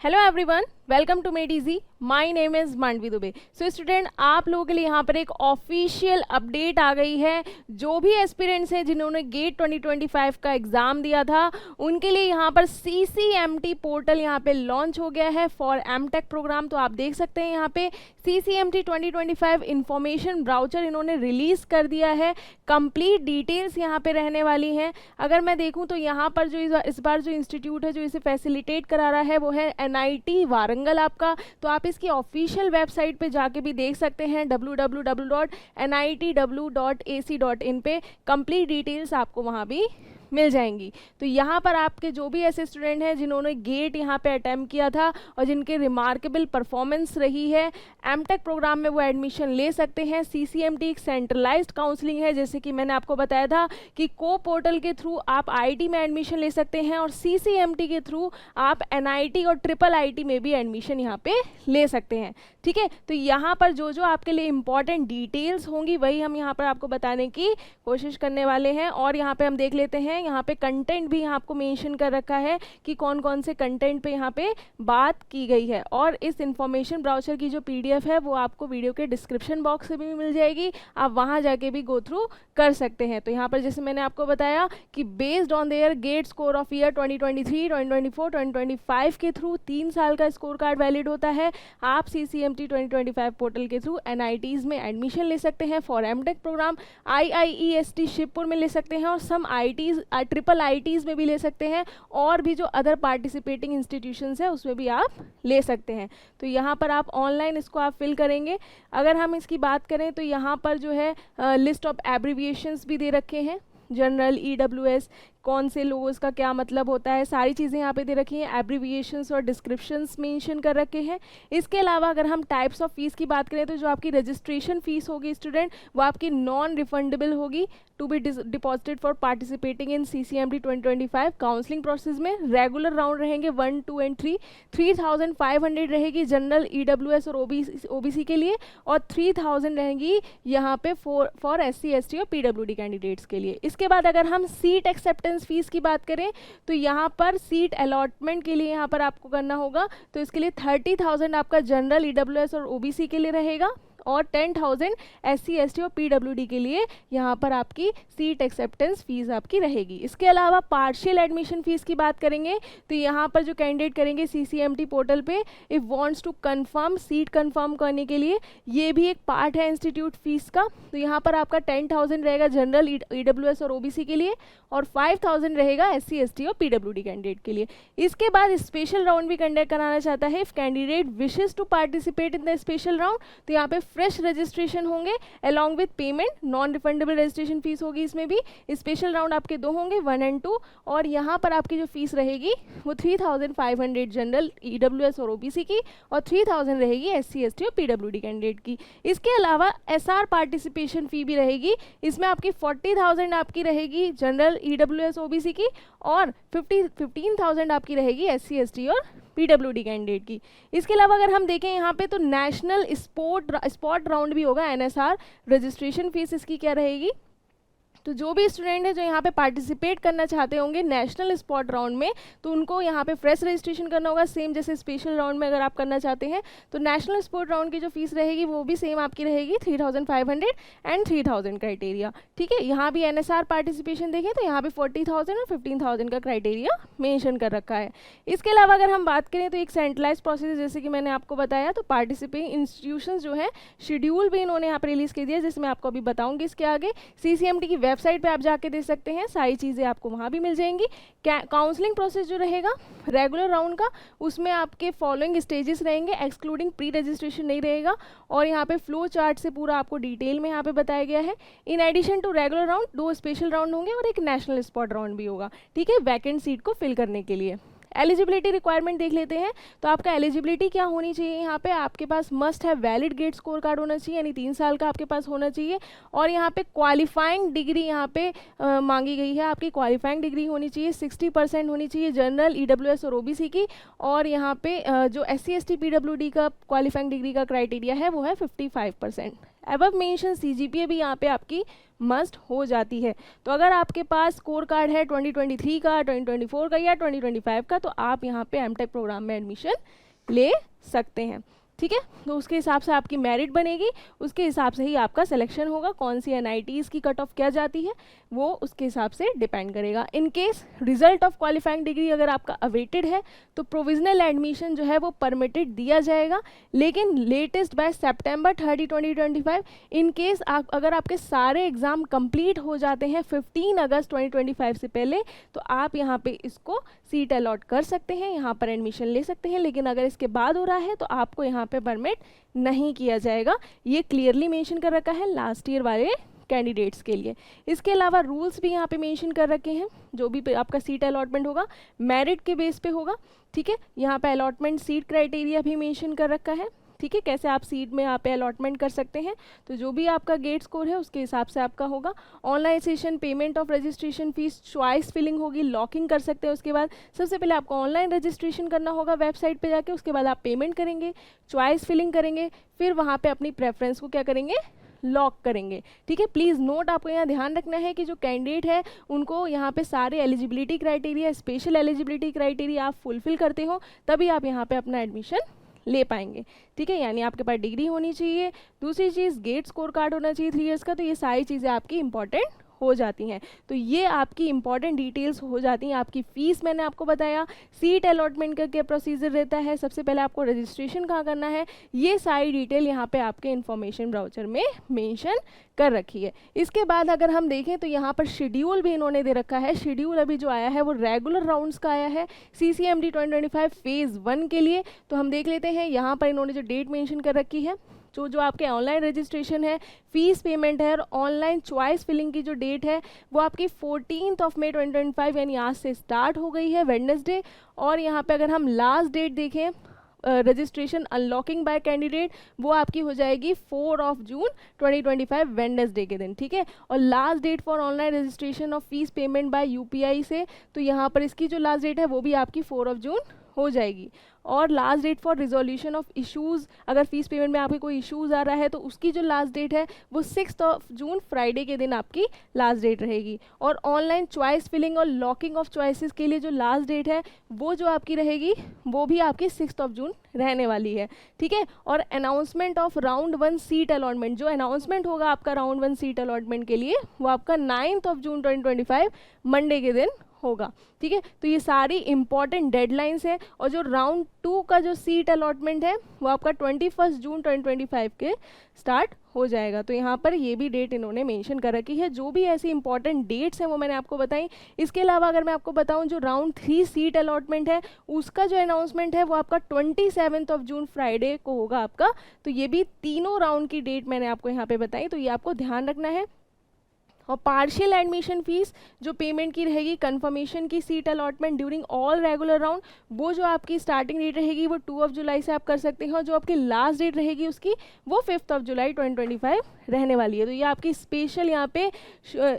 Hello everyone, welcome to Made Easy. My name is Mandvi Dubey. So student, आप लोगों के लिए यहाँ पर एक ऑफिशियल अपडेट आ गई है। जो भी एस्पिरेंट्स हैं जिन्होंने गेट 2025 का एग्ज़ाम दिया था, उनके लिए यहाँ पर CCMT पोर्टल यहाँ पे लॉन्च हो गया है फॉर एमटेक प्रोग्राम। तो आप देख सकते हैं यहाँ पे CCMT 2025 इंफॉर्मेशन ब्राउचर इन्होंने रिलीज़ कर दिया है। कंप्लीट डिटेल्स यहाँ पे रहने वाली हैं। अगर मैं देखूँ तो यहाँ पर जो इस बार जो इंस्टीट्यूट है जो इसे फैसिलिटेट करा रहा है वो है NIT वारंगल आपका। तो आप इसकी ऑफिशियल वेबसाइट पे जाके भी देख सकते हैं www.nitw.ac.in पे। कंप्लीट डिटेल्स आपको वहाँ भी मिल जाएंगी। तो यहाँ पर आपके जो भी ऐसे स्टूडेंट हैं जिन्होंने गेट यहाँ पे अटैम्प्ट किया था और जिनके रिमार्केबल परफॉर्मेंस रही है, एमटेक प्रोग्राम में वो एडमिशन ले सकते हैं। CCMT एक सेंट्रलाइज्ड काउंसलिंग है, जैसे कि मैंने आपको बताया था कि को पोर्टल के थ्रू आप IIT में एडमिशन ले सकते हैं और CCMT के थ्रू आप NIT और IIIT में भी एडमिशन यहाँ पे ले सकते हैं। ठीक है, तो यहाँ पर जो जो आपके लिए इंपॉर्टेंट डिटेल्स होंगी वही हम यहाँ पर आपको बताने की कोशिश करने वाले हैं। और यहाँ पे हम देख लेते हैं, यहाँ पे कंटेंट भी यहाँ आपको मेंशन कर रखा है कि कौन कौन से कंटेंट पे यहाँ पे बात की गई है। और इस इंफॉर्मेशन ब्राउचर की जो PDF है वो आपको वीडियो के डिस्क्रिप्शन बॉक्स से भी मिल जाएगी, आप वहाँ जाके भी गो थ्रू कर सकते हैं। तो यहाँ पर जैसे मैंने आपको बताया कि based on their GATE score of year 2023, 2024, 2025 के थ्रू 3 साल का स्कोर कार्ड वैलिड होता है। आप CCMT 2025 पोर्टल के थ्रू NITs में एडमिशन ले सकते हैं for MTech program. IIEST Shibpur में ले सकते हैं और सम IITs IIITs में भी ले सकते हैं, और भी जो अदर पार्टिसिपेटिंग इंस्टीट्यूशंस है उसमें भी आप ले सकते हैं। तो यहाँ पर आप ऑनलाइन इसको आप फिल करेंगे। अगर हम इसकी बात करें तो यहाँ पर जो है लिस्ट ऑफ एब्रीविएशंस भी दे रखे हैं। जनरल, EWS, कौन से लोगों का क्या मतलब होता है, सारी चीज़ें यहाँ पे दे रखी हैं। एब्रीविएशंस और डिस्क्रिप्शंस मेंशन कर रखे हैं। इसके अलावा अगर हम टाइप्स ऑफ फीस की बात करें तो जो आपकी रजिस्ट्रेशन फीस होगी स्टूडेंट, वो आपकी नॉन रिफंडेबल होगी to be deposited for participating in CCMT 2025 counselling process में। रेगुलर राउंड रहेंगे 1, 2 एंड 3। 3500 रहेगी जनरल, EWS और OBC के लिए, और 3000 रहेंगी यहाँ पे फॉर SC, ST और PWD कैंडिडेट्स के लिए। इसके बाद अगर हम सीट एक्सेप्टेंस फीस की बात करें तो यहाँ पर सीट अलॉटमेंट के लिए यहाँ पर आपको करना होगा। तो इसके लिए 30,000 आपका जनरल, EWS और OBC के लिए रहेगा, और 10,000 SC, ST और PWD के लिए यहाँ पर आपकी सीट एक्सेप्टेंस फीस आपकी रहेगी। इसके अलावा पार्शियल एडमिशन फीस की बात करेंगे तो यहाँ पर जो कैंडिडेट करेंगे CCMT पोर्टल पे, if wants to confirm, seat confirm करने के लिए, ये भी एक पार्ट है इंस्टीट्यूट फीस का। तो यहाँ पर आपका 10,000 रहेगा जनरल, EWS और OBC के लिए, और 5,000 रहेगा SC, ST और PWD कैंडिडेट के लिए। इसके बाद स्पेशल राउंड भी कंडक्ट कराना चाहता है, if candidate wishes to participate in the special round, तो यहाँ पे फ्रेश रजिस्ट्रेशन होंगे along with payment. Non refundable registration fees होगी इसमें भी। स्पेशल राउंड आपके 2 होंगे, 1 एंड 2, और यहाँ पर आपकी जो फीस रहेगी वो 3,500 जनरल, EWS और OBC की, और 3,000 रहेगी SC, ST और PWD कैंडिडेट की। इसके अलावा SR पार्टिसिपेशन फ़ी भी रहेगी। इसमें आपकी 40,000 आपकी रहेगी जनरल, EWS OBC की, और 15,000 आपकी रहेगी SC, ST और PWD कैंडिडेट की। इसके अलावा अगर हम देखें यहाँ पे तो नेशनल स्पॉट राउंड भी होगा, NSR। रजिस्ट्रेशन फीस इसकी क्या रहेगी, तो जो भी स्टूडेंट है जो यहाँ पे पार्टिसिपेट करना चाहते होंगे नेशनल स्पॉट राउंड में, तो उनको यहाँ पे फ्रेश रजिस्ट्रेशन करना होगा, सेम जैसे स्पेशल राउंड में अगर आप करना चाहते हैं। तो नेशनल स्पॉट राउंड की जो फीस रहेगी वो भी सेम आपकी रहेगी 3,500 एंड 3,000 क्राइटेरिया। ठीक है, यहाँ भी NSR पार्टिसिपेशन देखें तो यहाँ पे 40,000 और 15,000 का क्राइटेरिया मेंशन कर रखा है। इसके अलावा अगर हम बात करें तो एक सेंट्रलाइज प्रोसेस, जैसे कि मैंने आपको बताया, तो पार्टिसिपेटिंग इंस्टीट्यूशन जो है शेड्यूल भी इन्होंने यहाँ पर रिलीज़ कर दिया, जिसमें आपको अभी बताऊँगी इसके आगे। CCMT की वेबसाइट पे आप जाके देख सकते हैं, सारी चीज़ें आपको वहाँ भी मिल जाएंगी। काउंसलिंग प्रोसेस जो रहेगा रेगुलर राउंड का, उसमें आपके फॉलोइंग स्टेजेस रहेंगे, एक्सक्लूडिंग प्री रजिस्ट्रेशन नहीं रहेगा, और यहाँ पे फ्लो चार्ट से पूरा आपको डिटेल में यहाँ पे बताया गया है। In addition to regular round 2 special round होंगे और एक नेशनल स्पॉट राउंड भी होगा। ठीक है, वैकेंट सीट को फिल करने के लिए। एलिजिबिलिटी रिक्वायरमेंट देख लेते हैं। तो आपका एलिजिबिलिटी क्या होनी चाहिए, यहाँ पे आपके पास मस्ट है वैलिड गेट स्कोर कार्ड होना चाहिए, यानी 3 साल का आपके पास होना चाहिए, और यहाँ पे क्वालिफाइंग डिग्री यहाँ पे मांगी गई है। आपकी क्वालिफाइंग डिग्री होनी चाहिए 60% होनी चाहिए जनरल, EWS और OBC की, और यहाँ पे जो SC, ST, PWD का क्वालिफाइंग डिग्री का क्राइटेरिया है वो है 55%। एबव मेंशन CGPA भी यहाँ पे आपकी मस्ट हो जाती है। तो अगर आपके पास स्कोर कार्ड है 2023 का, 2024 का या 2025 का, तो आप यहाँ पे एमटेक प्रोग्राम में एडमिशन ले सकते हैं। ठीक है, तो उसके हिसाब से आपकी मेरिट बनेगी, उसके हिसाब से ही आपका सिलेक्शन होगा। कौन सी NITs की कट ऑफ क्या जाती है वो उसके हिसाब से डिपेंड करेगा। In case result of qualifying degree अगर आपका अवेटेड है तो प्रोविजनल एडमिशन जो है वो परमिटेड दिया जाएगा, लेकिन latest by September 30, 2025। In case अगर आपके सारे एग्जाम कंप्लीट हो जाते हैं 15 अगस्त 2025 से पहले, तो आप यहाँ पे इसको सीट अलॉट कर सकते हैं, यहाँ पर एडमिशन ले सकते हैं। लेकिन अगर इसके बाद हो रहा है तो आपको यहाँ पे परमिट नहीं किया जाएगा, ये क्लियरली मेंशन कर रखा है लास्ट ईयर वाले कैंडिडेट्स के लिए। इसके अलावा रूल्स भी यहाँ पे मेंशन कर रखे हैं, जो भी आपका सीट अलॉटमेंट होगा मेरिट के बेस पे होगा। ठीक है, यहाँ पे अलॉटमेंट सीट क्राइटेरिया भी मेंशन कर रखा है। ठीक है, कैसे आप सीट में यहाँ पे अलॉटमेंट कर सकते हैं, तो जो भी आपका गेट स्कोर है उसके हिसाब से आपका होगा। Online session, payment of registration fees, choice filling होगी, लॉकिंग कर सकते हैं। उसके बाद सबसे पहले आपको ऑनलाइन रजिस्ट्रेशन करना होगा वेबसाइट पे जाके, उसके बाद आप पेमेंट करेंगे, चॉइस फिलिंग करेंगे, फिर वहाँ पे अपनी प्रेफरेंस को क्या करेंगे, लॉक करेंगे। ठीक है, प्लीज़ नोट, आपको यहाँ ध्यान रखना है कि जो कैंडिडेट है उनको यहाँ पे सारे eligibility criteria, special eligibility criteria आप फुलफिल करते हो, तभी आप यहाँ पे अपना एडमिशन ले पाएंगे। ठीक है, यानी आपके पास डिग्री होनी चाहिए, दूसरी चीज़ गेट स्कोर कार्ड होना चाहिए 3 इयर्स का। तो ये सारी चीज़ें आपकी इंपॉर्टेंट हो जाती हैं। तो ये आपकी इंपॉर्टेंट डिटेल्स हो जाती हैं। आपकी फ़ीस मैंने आपको बताया, सीट अलॉटमेंट का क्या प्रोसीजर रहता है, सबसे पहले आपको रजिस्ट्रेशन कहाँ करना है, ये सारी डिटेल यहाँ पे आपके इन्फॉर्मेशन ब्राउचर में मेंशन कर रखी है। इसके बाद अगर हम देखें तो यहाँ पर शेड्यूल भी इन्होंने दे रखा है। शेड्यूल अभी जो आया है वो रेगुलर राउंड्स का आया है CCMD 2025 फेज़ 1 के लिए। तो हम देख लेते हैं यहाँ पर इन्होंने जो डेट मेंशन कर रखी है, जो आपके ऑनलाइन रजिस्ट्रेशन है, फीस पेमेंट है और ऑनलाइन चॉइस फिलिंग की जो डेट है वो आपकी 14 मई 2025 यानी आज से स्टार्ट हो गई है, वेडनेसडे। और यहाँ पे अगर हम लास्ट डेट देखें रजिस्ट्रेशन अनलॉकिंग बाय कैंडिडेट, वो आपकी हो जाएगी 4 जून 2025 वेडनेसडे के दिन। ठीक है, और last date for online registration of fees payment by UPI से, तो यहाँ पर इसकी जो लास्ट डेट है वो भी आपकी 4 जून हो जाएगी। और last date for resolution of issues, अगर फीस पेमेंट में आपके कोई इश्यूज़ आ रहा है तो उसकी जो लास्ट डेट है वो 6 जून फ्राइडे के दिन आपकी लास्ट डेट रहेगी। और ऑनलाइन चॉइस फिलिंग और लॉकिंग ऑफ चॉइसेस के लिए जो लास्ट डेट है वो जो आपकी रहेगी वो भी आपकी 6 जून रहने वाली है। ठीक है, और announcement of round 1 seat allotment, जो अनाउंसमेंट होगा आपका राउंड 1 सीट अलॉटमेंट के लिए वो आपका 9 जून 2025 मंडे के दिन होगा। ठीक है, तो ये सारी इंपॉर्टेंट डेडलाइंस है। और जो राउंड 2 का जो सीट अलॉटमेंट है वो आपका 21 जून 2025 के स्टार्ट हो जाएगा। तो यहाँ पर ये भी डेट इन्होंने मेंशन कर रखी है। जो भी ऐसी इंपॉर्टेंट डेट्स हैं वो मैंने आपको बताई। इसके अलावा अगर मैं आपको बताऊँ जो राउंड 3 सीट अलॉटमेंट है उसका जो अनाउंसमेंट है वो आपका 27 जून फ्राइडे को होगा आपका। तो ये भी तीनों राउंड की डेट मैंने आपको यहाँ पे बताई, तो ये आपको ध्यान रखना है। और पार्शियल एडमिशन फीस जो पेमेंट की रहेगी कंफर्मेशन की seat allotment during all regular round, वो जो आपकी स्टार्टिंग डेट रहेगी वो 2 जुलाई से आप कर सकते हैं, और जो आपकी लास्ट डेट रहेगी उसकी वो 5 जुलाई 2025 रहने वाली है। तो ये आपकी स्पेशल यहाँ पे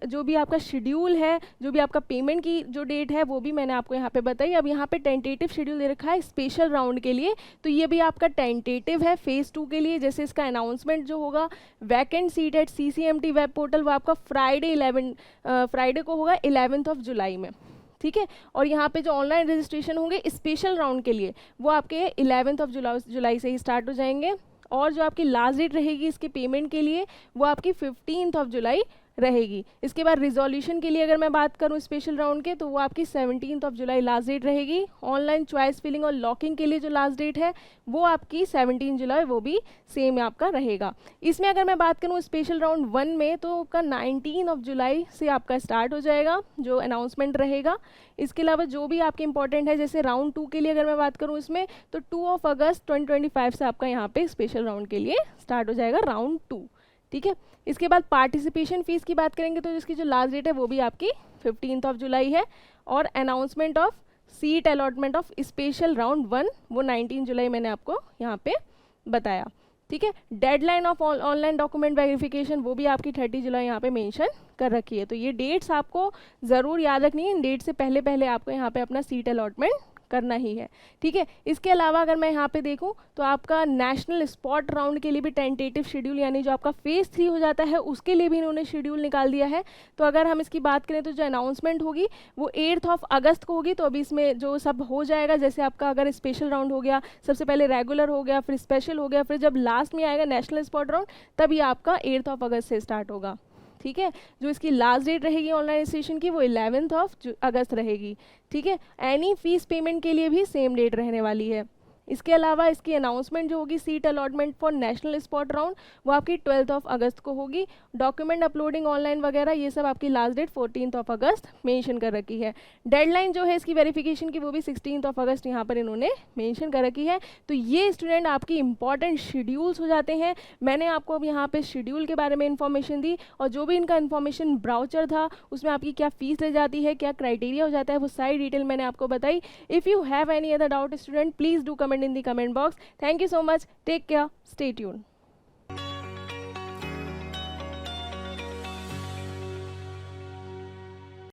जो भी आपका शेड्यूल है, जो भी आपका पेमेंट की जो डेट है वो भी मैंने आपको यहाँ पे बताई। अब यहाँ पे टेंटेटिव शेड्यूल दे रखा है स्पेशल राउंड के लिए, तो ये भी आपका टेंटेटिव है फेज़ 2 के लिए। जैसे इसका अनाउंसमेंट जो होगा vacant seat at CCMT web portal, वो आपका फ्राइडे को होगा 11 जुलाई में। ठीक है, और यहाँ पे जो ऑनलाइन रजिस्ट्रेशन होंगे स्पेशल राउंड के लिए वो आपके 11 जुलाई से ही स्टार्ट हो जाएंगे। और जो आपकी लास्ट डेट रहेगी इसके पेमेंट के लिए वो आपकी 15 जुलाई रहेगी। इसके बाद रिजोल्यूशन के लिए अगर मैं बात करूं स्पेशल राउंड के, तो वो आपकी 17 जुलाई लास्ट डेट रहेगी। ऑनलाइन चॉइस फिलिंग और लॉकिंग के लिए जो लास्ट डेट है वो आपकी 17 जुलाई, वो भी सेम आपका रहेगा। इसमें अगर मैं बात करूं स्पेशल राउंड 1 में, तो आपका 19 जुलाई से आपका स्टार्ट हो जाएगा जो अनाउंसमेंट रहेगा। इसके अलावा जो भी आपके इंपॉर्टेंट है, जैसे राउंड 2 के लिए अगर मैं बात करूँ इसमें, तो 2 अगस्त 2025 से आपका यहाँ पे स्पेशल राउंड के लिए स्टार्ट हो जाएगा राउंड 2। ठीक है, इसके बाद पार्टिसिपेशन फीस की बात करेंगे तो इसकी जो लास्ट डेट है वो भी आपकी 15 जुलाई है। और announcement of seat allotment of special round 1 वो 19 जुलाई मैंने आपको यहाँ पे बताया। ठीक है, deadline of online document verification वो भी आपकी 30 जुलाई यहाँ पे मेंशन कर रखी है। तो ये डेट्स आपको ज़रूर याद रखनी है, इन डेट से पहले पहले आपको यहाँ पे अपना सीट अलॉटमेंट करना ही है, ठीक है। इसके अलावा अगर मैं यहाँ पे देखूँ तो आपका नेशनल स्पॉट राउंड के लिए भी टेंटेटिव शेड्यूल यानी जो आपका फेज़ 3 हो जाता है उसके लिए भी इन्होंने शेड्यूल निकाल दिया है। तो अगर हम इसकी बात करें तो जो अनाउंसमेंट होगी वो 8 अगस्त को होगी। तो अभी इसमें जो सब हो जाएगा, जैसे आपका अगर स्पेशल राउंड हो गया, सबसे पहले रेगुलर हो गया, फिर स्पेशल हो गया, फिर जब लास्ट में आएगा नेशनल स्पॉट राउंड तभी आपका 8 अगस्त से स्टार्ट होगा, ठीक है। जो इसकी लास्ट डेट रहेगी ऑनलाइन रजिस्ट्रेशन की वो 11 अगस्त रहेगी, ठीक है। एनी फीस पेमेंट के लिए भी सेम डेट रहने वाली है। इसके अलावा इसकी अनाउंसमेंट जो होगी seat allotment for national spot round वो आपकी 12 अगस्त को होगी। डॉक्यूमेंट अपलोडिंग ऑनलाइन वगैरह ये सब आपकी लास्ट डेट 14 अगस्त मेंशन कर रखी है। डेडलाइन जो है इसकी वेरिफिकेशन की वो भी 16 अगस्त यहाँ पर इन्होंने मेंशन कर रखी है। तो ये स्टूडेंट आपकी इंपॉर्टेंट शेड्यूल्स हो जाते हैं। मैंने आपको अब यहाँ पे शेड्यूल के बारे में इन्फॉर्मेशन दी और जो भी इनका इन्फॉर्मेशन ब्राउचर था उसमें आपकी क्या फीस ले जाती है, क्या क्राइटेरिया हो जाता है, वो सारी डिटेल मैंने आपको बताई। If you have any other doubt student please do comment in the comment box. Thank you so much. Take care. Stay tuned.